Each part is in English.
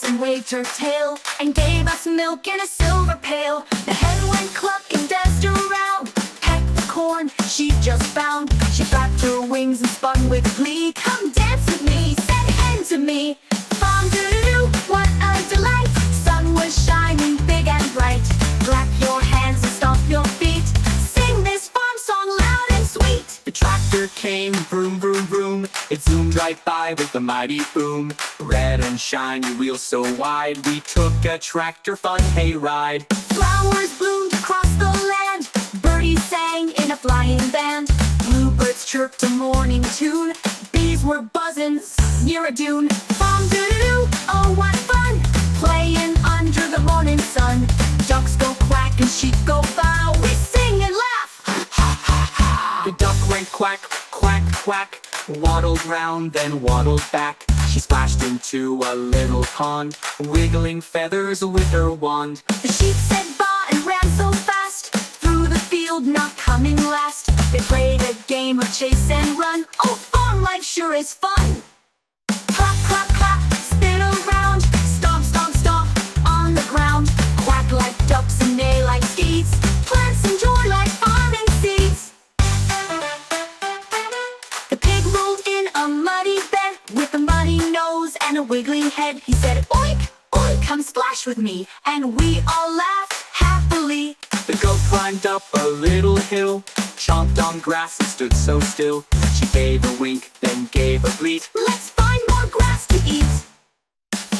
grass and waved her tail, and gave us milk in a silver pail. The hen went cluck and danced around, pecked the corn she just found. She flapped her wings and spun with glee. Come dance with me, said hen to me. Fondue, what a delight! Sun was shining big and bright. Clap your hands and stomp your feet. Sing this farm song loud and sweet. The tractor came, vroom, vroom, vroom. It zoomed right by with a mighty boom. Red and shiny wheels so wide, we took a tractor fun hayride. Flowers bloomed across the land, birdies sang in a flying band. Bluebirds chirped a morning tune, bees were buzzing near a dune. Fondue, oh what fun, playing under the morning sun. Ducks go quack and sheep go bow, we sing and laugh, ha ha ha. The duck went quack, quack, quack, waddled round then waddled back. She splashed into a little pond, wiggling feathers with her wand. The sheep said baa and ran so fast, through the field not coming last. They played a game of chase and run, oh farm life sure is fun. Clap, clap, clap, spin around, stomp, stomp, stomp on the ground. Quack like ducks and neigh like steeds, plants enjoy like farming seeds. The pig rolled in a muddy bed, with a muddy nose and a wiggly head. He said, oink, oink, come splash with me, and we all laughed happily. The goat climbed up a little hill, chomped on grass and stood so still. She gave a wink, then gave a bleat. Let's find more grass to eat.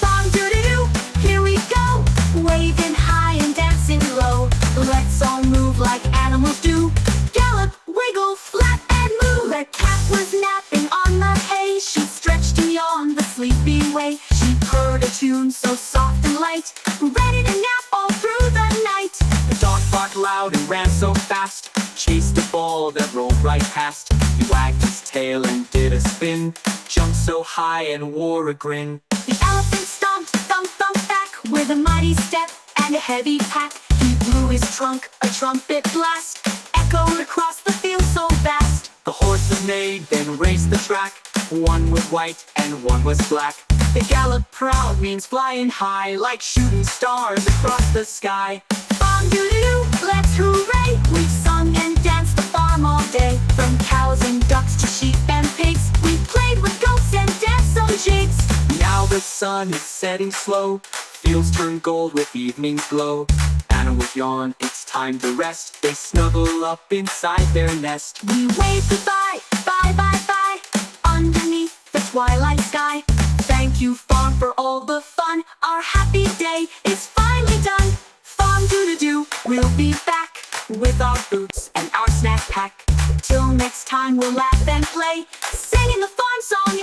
Fondue, here we go, waving high and dancing low. Let's all move like animals do, gallop, wiggle, flap and moo. The cat was napping on the hay, she stretched and yawned the sleepy way. She purred a tune so soft and light, ready to nap all through the night. The dog barked loud and ran so fast, chased a ball that rolled right past. He wagged his tail and did a spin, jumped so high and wore a grin. The elephant stomped, thump, thump back, with a mighty step and a heavy pack. He blew his trunk, a trumpet blast, echoed across the field so vast. The horses neighed, then raced the track. One was white and one was black. They galloped proud, means flying high, like shooting stars across the sky. Fondue, let's hooray! We've sung and danced the farm all day. From cows and ducks to sheep and pigs, we played with goats and danced some jigs. Now the sun is setting slow, fields turn gold with evening's glow. Animals yawn, it's time to rest. They snuggle up inside their nest. We wave goodbye, bye, bye, bye, underneath the twilight sky. Thank you, farm, for all the fun. Our happy day is finally done. Farm doo-doo-doo, we'll be back with our boots and our snack pack. Till next time, we'll laugh and play, singing the farm song